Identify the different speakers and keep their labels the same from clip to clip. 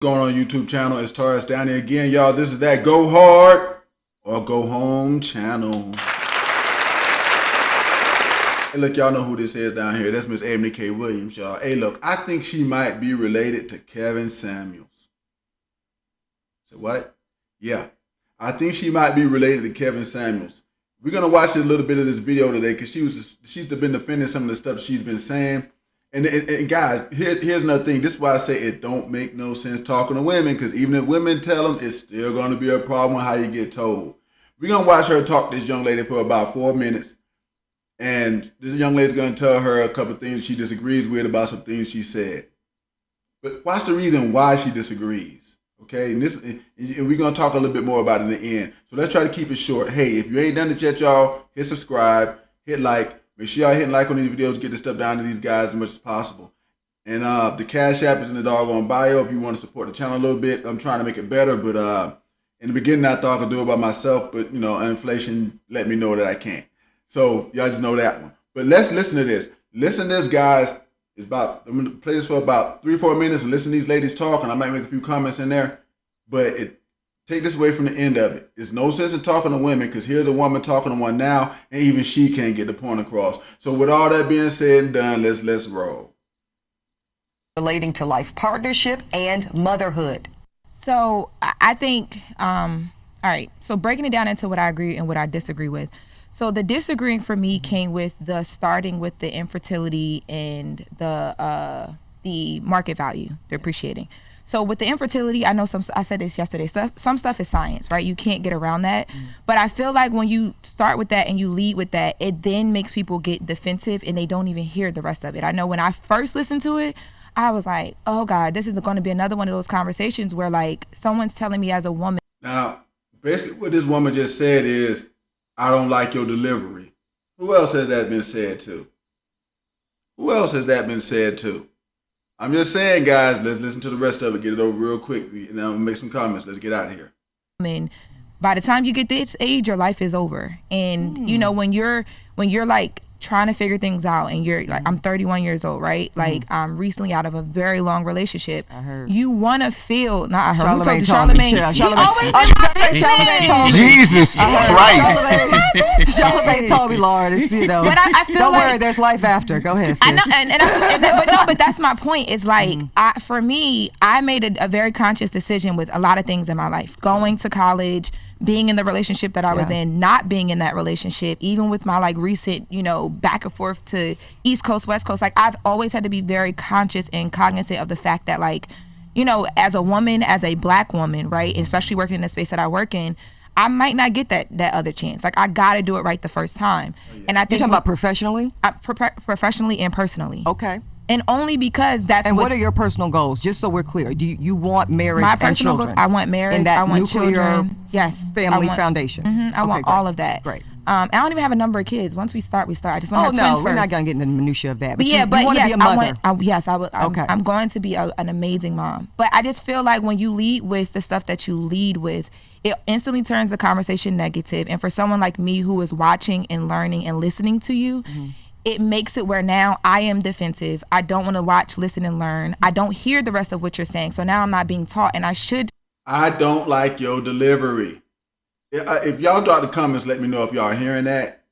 Speaker 1: Going on YouTube channel, it's Taurus Downey again, y'all. This is that Go Hard or Go Home channel. Hey, look, y'all know who this is down here. That's Miss Eboni K. Wiliams, y'all. Hey, look, I think she might be related to Kevin Samuels. So what? Yeah, I think she might be related to Kevin Samuels. We're gonna watch a little bit of this video today because she's been defending some of the stuff she's been saying. And guys, here's another thing. This is why I say it don't make no sense talking to women, because even if women tell them, it's still going to be a problem how you get told. We're going to watch her talk to this young lady for about 4 minutes. And this young lady's going to tell her a couple of things she disagrees with about some things she said. But watch the reason why she disagrees. Okay, and we're going to talk a little bit more about it in the end. So let's try to keep it short. Hey, if you ain't done it yet, y'all, hit subscribe, hit like. Make sure y'all hitting like on these videos, get this stuff down to these guys as much as possible. And the Cash App is in the doggone bio if you want to support the channel a little bit. I'm trying to make it better, but in the beginning I thought I could do it by myself, but you know, inflation let me know that I can't. So y'all just know that one. But let's listen to this. Listen to this, guys. I'm gonna play this for about 3-4 minutes and listen to these ladies talk, and I might make a few comments in there. But take this away from the end of it. There's no sense in talking to women because here's a woman talking to one now, and even she can't get the point across. So with all that being said and done, let's roll.
Speaker 2: Relating to life partnership and motherhood.
Speaker 3: So I think, all right, so breaking it down into what I agree and what I disagree with. So the disagreeing for me came with the starting with the infertility and the market value, the appreciating. So with the infertility, I know I said this yesterday, some stuff is science, right? You can't get around that. But I feel like when you start with that and you lead with that, it then makes people get defensive and they don't even hear the rest of it. I know when I first listened to it, I was like, oh God, this is going to be another one of those conversations where like someone's telling me as a woman.
Speaker 1: Now, basically what this woman just said is, I don't like your delivery. Who else has that been said to? Who else has that been said to? I'm just saying, guys, let's listen to the rest of it, get it over real quick, and I'm gonna make some comments. Let's get out of here.
Speaker 3: I mean, by the time you get this age, your life is over. And you know, when you're like trying to figure things out and you're like, I'm 31 years old, right? Like I'm recently out of a very long relationship. I heard. You want to feel, not I heard, who told you? Charlamagne.
Speaker 4: Jesus Christ.
Speaker 2: Charlamagne told me, Lord, it's, you know,
Speaker 3: but I feel
Speaker 2: don't
Speaker 3: like,
Speaker 2: worry, there's life after. Go ahead, sis.
Speaker 3: I know, but that's my point. It's like, for me, I made a very conscious decision with a lot of things in my life. Going to college, being in the relationship that I was in, not being in that relationship, even with my like recent, you know, back and forth to East Coast, West Coast, like I've always had to be very conscious and cognizant of the fact that like, you know, as a woman, as a Black woman, right, especially working in the space that I work in, I might not get that other chance. Like I gotta do it right the first time. And I think
Speaker 2: you're talking about professionally?
Speaker 3: Professionally and personally.
Speaker 2: Okay.
Speaker 3: And only because that's
Speaker 2: and what are your personal goals? Just so we're clear, do you want marriage
Speaker 3: my
Speaker 2: and
Speaker 3: personal
Speaker 2: children?
Speaker 3: Goals, I want marriage. I want children. Yes.
Speaker 2: Family foundation.
Speaker 3: I want all of that.
Speaker 2: Great.
Speaker 3: I don't even have a number of kids. Once we start, we start. I just want to have twins
Speaker 2: we're
Speaker 3: first.
Speaker 2: not going to get into the minutia of that.
Speaker 3: But
Speaker 2: you want to be a mother.
Speaker 3: I would.
Speaker 2: Okay.
Speaker 3: I'm going to be an amazing mom. But I just feel like when you lead with the stuff that you lead with, it instantly turns the conversation negative. And for someone like me who is watching and learning and listening to you, it makes it where now I am defensive. I don't want to watch, listen, and learn. I don't hear the rest of what you're saying. So now I'm not being taught, and I should.
Speaker 1: I don't like your delivery. If y'all drop the comments, let me know if y'all are hearing that,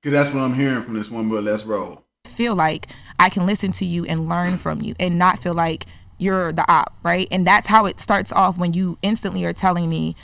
Speaker 1: because that's what I'm hearing from this one. But let's roll.
Speaker 3: Feel like I can listen to you and learn from you and not feel like you're the op, right? And that's how it starts off when you instantly are telling me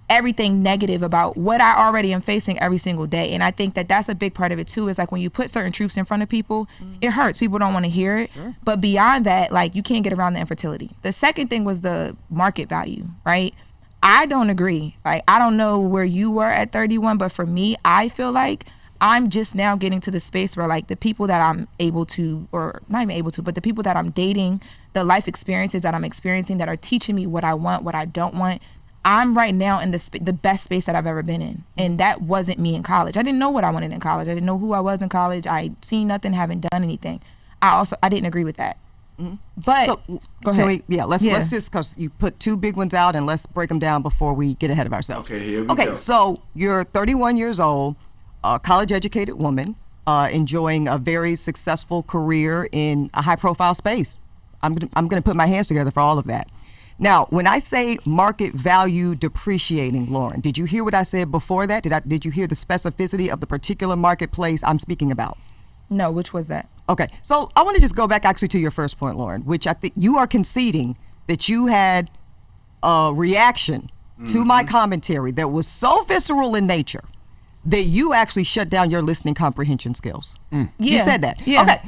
Speaker 3: everything negative about what I already am facing every single day. And I think that that's a big part of it too, is like when you put certain truths in front of people, it hurts. People don't want to hear it. Sure. But beyond that, like you can't get around the infertility. The second thing was the market value, right? I don't agree. Like, I don't know where you were at 31, but for me, I feel like I'm just now getting to the space where like the people that I'm able to, or not even able to, but the people that I'm dating, the life experiences that I'm experiencing that are teaching me what I want, what I don't want, I'm right now in the best space that I've ever been in. And that wasn't me in college. I didn't know what I wanted in college. I didn't know who I was in college. I seen nothing, haven't done anything. I didn't agree with that. But
Speaker 2: so,
Speaker 3: go ahead.
Speaker 2: Let's just, because you put two big ones out, and let's break them down before we get ahead of ourselves.
Speaker 1: Okay, here we go.
Speaker 2: So you're 31 years old, a college-educated woman, enjoying a very successful career in a high-profile space. I'm gonna put my hands together for all of that. Now, when I say market value depreciating, Lauren, did you hear what I said before that? Did you hear the specificity of the particular marketplace I'm speaking about?
Speaker 3: No, which was that?
Speaker 2: Okay, so I want to just go back actually to your first point, Lauren, which I think you are conceding that you had a reaction to my commentary that was so visceral in nature that you actually shut down your listening comprehension skills.
Speaker 3: Yeah.
Speaker 2: You said that.
Speaker 3: Yeah.
Speaker 2: Okay.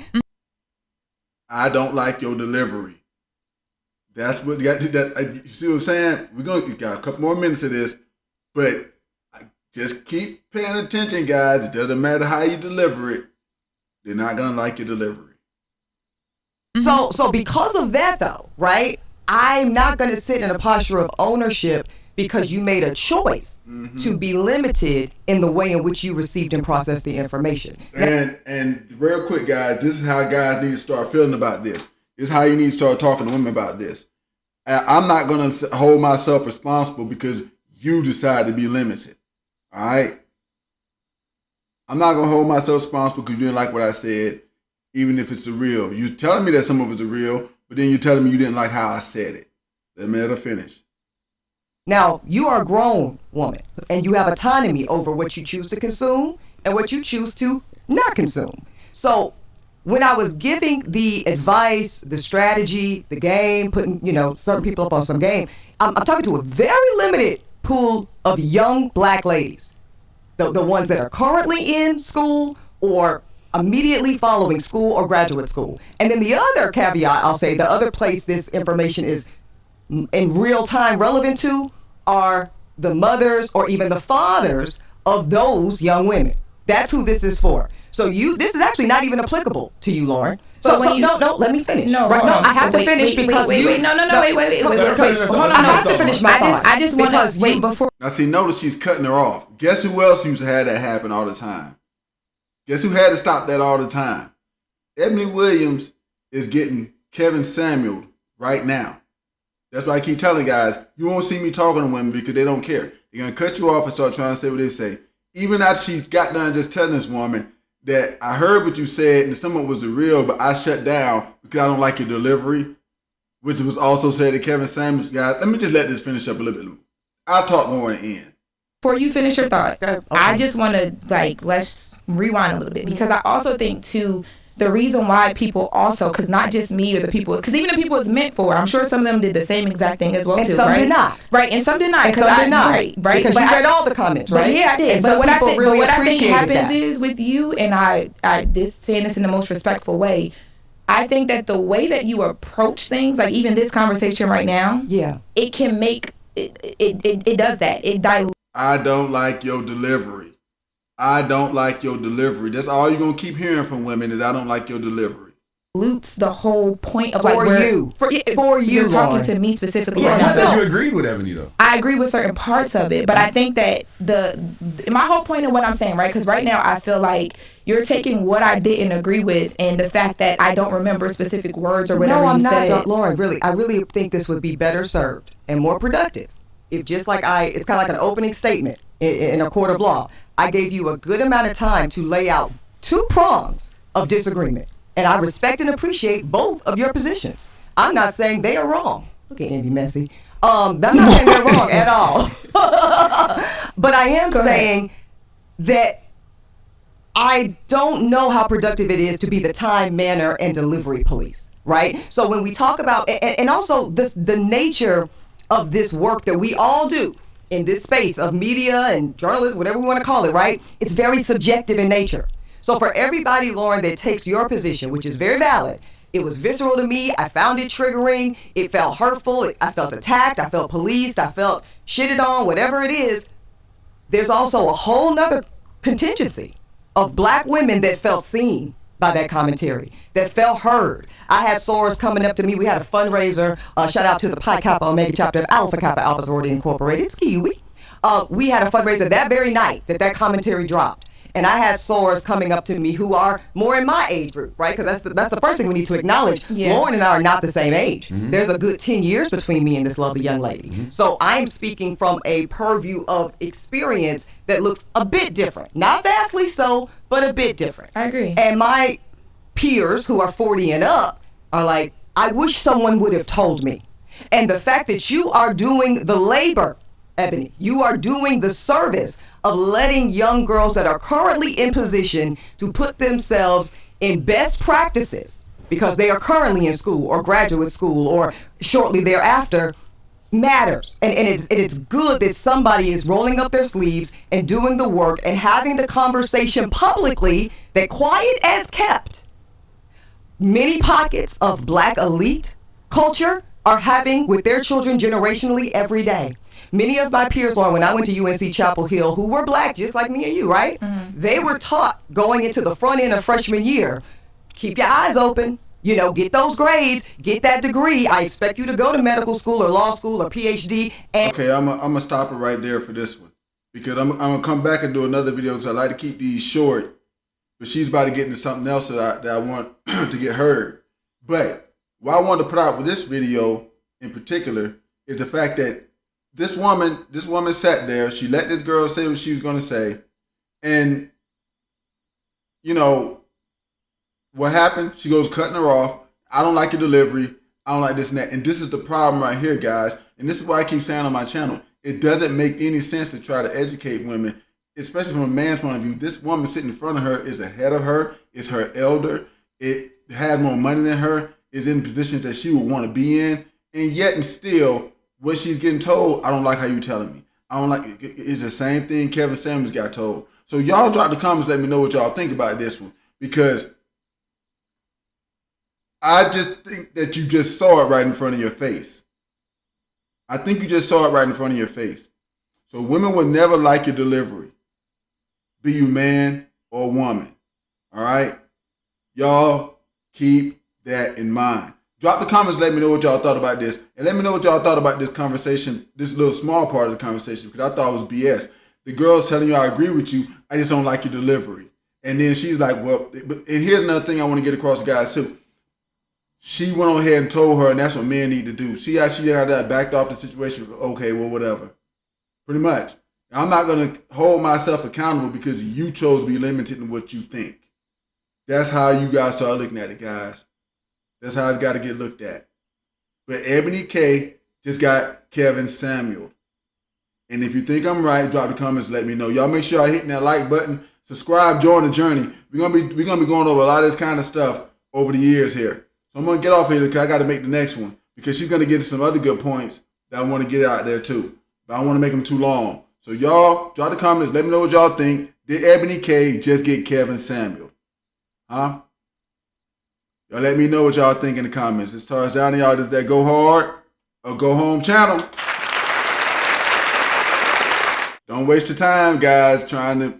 Speaker 1: I don't like your delivery. That's what you got. You see what I'm saying? You got a couple more minutes of this, but just keep paying attention, guys. It doesn't matter how you deliver it. They're not gonna like your delivery.
Speaker 2: So because of that, though, right? I'm not going to sit in a posture of ownership because you made a choice to be limited in the way in which you received and processed the information.
Speaker 1: And real quick, guys, this is how guys need to start feeling about this. This is how you need to start talking to women about this. I'm not going to hold myself responsible because you decide to be limited. All right? I'm not going to hold myself responsible because you didn't like what I said, even if it's a real. You're telling me that some of it's a real, but then you're telling me you didn't like how I said it. Let me let her finish.
Speaker 2: Now, you are a grown woman, and you have autonomy over what you choose to consume and what you choose to not consume. So when I was giving the advice, the strategy, the game, putting, certain people up on some game, I'm talking to a very limited pool of young black ladies, the ones that are currently in school or immediately following school or graduate school. And then the other caveat, I'll say, the other place this information is in real time relevant to are the mothers or even the fathers of those young women. That's who this is for. So this is actually not even applicable to you, Lauren. No, let me finish. I have to finish because wait. Hold on. I have to finish my thought.
Speaker 3: I just want to wait before.
Speaker 1: Now, see, notice she's cutting her off. Guess who else used to have that happen all the time? Guess who had to stop that all the time? Eboni Wiliams is getting Kevin Samuel right now. That's why I keep telling guys, you won't see me talking to women because they don't care. They're going to cut you off and start trying to say what they say. Even after she got done just telling this woman that I heard what you said and some of it was the real, but I shut down because I don't like your delivery, which was also said to Kevin Samuels. Guys, let me just let this finish up a little bit. I'll talk more in the end.
Speaker 3: Before you finish your thought,
Speaker 2: Okay.
Speaker 3: I just want to let's rewind a little bit because I also think too, the reason why people also, because not just me or the people, because even the people it's meant for, I'm sure some of them did the same exact thing as well
Speaker 2: and
Speaker 3: too,
Speaker 2: some
Speaker 3: right?
Speaker 2: did not.
Speaker 3: Right, and some did not.
Speaker 2: And some did not.
Speaker 3: Right.
Speaker 2: Because you read all the comments, right?
Speaker 3: Yeah, I did.
Speaker 2: And
Speaker 3: but what I think,
Speaker 2: really
Speaker 3: I think happens
Speaker 2: that.
Speaker 3: is with you, and I saying this in the most respectful way, I think that the way that you approach things, like even this conversation right now, it can make, it does that. It dilutes.
Speaker 1: I don't like your delivery. I don't like your delivery. That's all you're going to keep hearing from women is I don't like your delivery.
Speaker 3: The whole point of
Speaker 2: for you.
Speaker 3: You're talking
Speaker 2: Lauren.
Speaker 3: to me specifically.
Speaker 2: Yeah,
Speaker 3: right now.
Speaker 5: You said you agreed with Eboni though.
Speaker 3: I agree with certain parts of it, but I think that my whole point of what I'm saying, right? Because right now I feel like you're taking what I didn't agree with and the fact that I don't remember specific words or whatever you said.
Speaker 2: No, I'm not, Lauren. Really, I really think this would be better served and more productive if it's kind of like an opening statement in a court of law. I gave you a good amount of time to lay out 2 prongs of disagreement. And I respect and appreciate both of your positions. I'm not saying they are wrong. Look at Envy Messy. I'm not saying they're wrong at all. But I am saying that I don't know how productive it is to be the time, manner, and delivery police, right? So when we talk about, and also the nature of this work that we all do, in this space of media and journalism, whatever we want to call it, right? It's very subjective in nature. So for everybody, Lauren, that takes your position, which is very valid, it was visceral to me. I found it triggering. It felt hurtful. I felt attacked. I felt policed. I felt shitted on, whatever it is. There's also a whole nother contingency of black women that felt seen by that commentary, that felt heard. I had sorors coming up to me. We had a fundraiser. Shout out to the Pi Kappa Omega chapter of Alpha Kappa Alpha Sorority Incorporated. Skiwi. We had a fundraiser that very night that commentary dropped. And I had sorors coming up to me who are more in my age group, right? Because that's the first thing we need to acknowledge. Yeah. Lauren and I are not the same age. Mm-hmm. There's a good 10 years between me and this lovely young lady. Mm-hmm. So I'm speaking from a purview of experience that looks a bit different. Not vastly so, but a bit different.
Speaker 3: I agree.
Speaker 2: And my peers who are 40 and up are like, I wish someone would have told me. And the fact that you are doing the labor, Ebony, you are doing the service of letting young girls that are currently in position to put themselves in best practices because they are currently in school or graduate school or shortly thereafter matters. And it's good that somebody is rolling up their sleeves and doing the work and having the conversation publicly that, quiet as kept, many pockets of black elite culture are having with their children generationally every day. Many of my peers, when I went to UNC Chapel Hill, who were black just like me and you, right? Mm-hmm. They were taught going into the front end of freshman year, keep your eyes open, get those grades, get that degree. I expect you to go to medical school or law school or PhD.
Speaker 1: Okay, I'm gonna stop it right there for this one, because I'm gonna come back and do another video because I like to keep these short. But she's about to get into something else that I want to get heard. But what I wanted to put out with this video in particular is the fact that this woman sat there. She let this girl say what she was gonna say, and what happened? She goes cutting her off. I don't like your delivery. I don't like this and that. And this is the problem right here, guys. And this is why I keep saying on my channel, it doesn't make any sense to try to educate women, especially from a man's point of view. This woman sitting in front of her is ahead of her, is her elder, it has more money than her, is in positions that she would want to be in, and yet and still, what she's getting told, I don't like how you telling me. I don't like it. It's the same thing Kevin Samuels got told. So y'all drop the comments, let me know what y'all think about this one, because I just think that you just saw it right in front of your face. I think you just saw it right in front of your face. So women will never like your delivery, be you man or woman. All right? Y'all keep that in mind. Drop the comments, let me know what y'all thought about this. And let me know what y'all thought about this conversation, this little small part of the conversation, because I thought it was BS. The girl's telling you, I agree with you, I just don't like your delivery. And then she's like, well, and here's another thing I want to get across to guys too. She went on ahead and told her, and that's what men need to do. See how she had that backed off the situation? Okay, well, whatever. Pretty much. I'm not going to hold myself accountable because you chose to be limited in what you think. That's how you guys start looking at it, guys. That's how it's got to get looked at. But Ebony K just got Kevin Samuel. And if you think I'm right, drop the comments, let me know. Y'all make sure y'all hitting that like button. Subscribe, join the journey. We're gonna be going over a lot of this kind of stuff over the years here. So I'm going to get off here because I got to make the next one, because she's going to get to some other good points that I want to get out there too. But I don't want to make them too long. So y'all, drop the comments. Let me know what y'all think. Did Ebony K just get Kevin Samuel? Huh? Y'all let me know what y'all think in the comments. It's Tars down to y'all. Does that go hard or go home channel? Don't waste your time, guys, trying to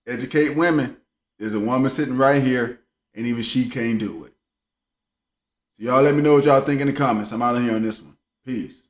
Speaker 1: educate women. There's a woman sitting right here, and even she can't do it. So y'all let me know what y'all think in the comments. I'm out of here on this one. Peace.